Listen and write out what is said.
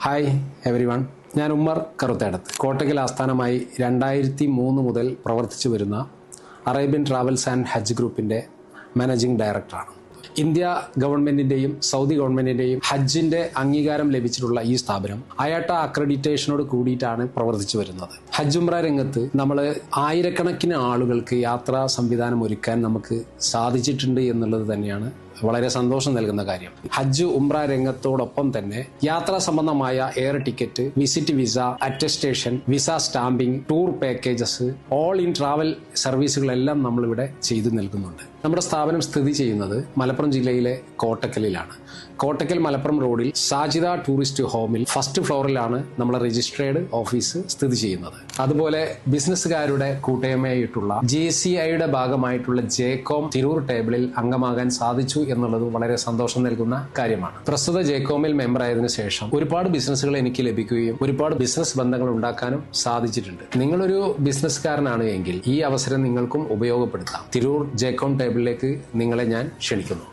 Hi every one, ഞാൻ ഉമ്മർ കറുത്തേടത്ത്. കോട്ടക്കൽ ആസ്ഥാനമായി 2003 മുതൽ പ്രവർത്തിച്ചു വരുന്ന അറേബ്യൻ ട്രാവൽസ് ആൻഡ് ഹജ്ജ് ഗ്രൂപ്പിൻ്റെ മാനേജിംഗ് ഡയറക്ടറാണ്. ഇന്ത്യ ഗവൺമെൻറ്റിൻ്റെയും സൗദി ഗവൺമെൻറ്റിൻ്റെയും ഹജ്ജിൻ്റെ അംഗീകാരം ലഭിച്ചിട്ടുള്ള ഈ സ്ഥാപനം അയാട്ട അക്രഡിറ്റേഷനോട് കൂടിയിട്ടാണ് പ്രവർത്തിച്ചു വരുന്നത്. ഹജ്ജ് ഉംറ രംഗത്ത് നമ്മൾ ആയിരക്കണക്കിന് ആളുകൾക്ക് യാത്രാ സംവിധാനം ഒരുക്കാൻ നമുക്ക് സാധിച്ചിട്ടുണ്ട് എന്നുള്ളത് തന്നെയാണ് വളരെ സന്തോഷം നൽകുന്ന കാര്യം. ഹജ്ജ് ഉംറ രംഗത്തോടൊപ്പം തന്നെ യാത്രാ സംബന്ധമായ air ticket, visit visa, attestation, visa stamping, tour packages, all in travel സർവീസുകളെല്ലാം നമ്മളിവിടെ ചെയ്തു നൽകുന്നുണ്ട്. നമ്മുടെ സ്ഥാപനം സ്ഥിതി ചെയ്യുന്നത് മലപ്പുറം ജില്ലയിലെ കോട്ടക്കലിലാണ്. കോട്ടക്കൽ മലപ്പുറം റോഡിൽ സാജിദ ടൂറിസ്റ്റ് ഹോമിൽ ഫസ്റ്റ് ഫ്ലോറിലാണ് നമ്മുടെ രജിസ്ട്രേഡ് ഓഫീസ് സ്ഥിതി ചെയ്യുന്നത്. അതുപോലെ ബിസിനസ്സുകാരുടെ കൂട്ടായ്മയായിട്ടുള്ള JCIയുടെ ഭാഗമായിട്ടുള്ള ജേകോം തിരൂർ ടേബിളിൽ അംഗമാകാൻ സാധിച്ചു എന്നുള്ളത് വളരെ സന്തോഷം നൽകുന്ന കാര്യമാണ്. പ്രസ്തുത ജേകോമിൽ മെമ്പർ ആയതിനു ശേഷം ഒരുപാട് ബിസിനസ്സുകൾ എനിക്ക് ലഭിക്കുകയും ഒരുപാട് ബിസിനസ് ബന്ധങ്ങൾ ഉണ്ടാക്കാനും സാധിച്ചിട്ടുണ്ട്. നിങ്ങളൊരു ബിസിനസ്സുകാരനാണ് എങ്കിൽ ഈ അവസരം നിങ്ങൾക്കും ഉപയോഗപ്പെടുത്താം. തിരൂർ ജേകോം ടേബിളിലേക്ക് നിങ്ങളെ ഞാൻ ക്ഷണിക്കുന്നു.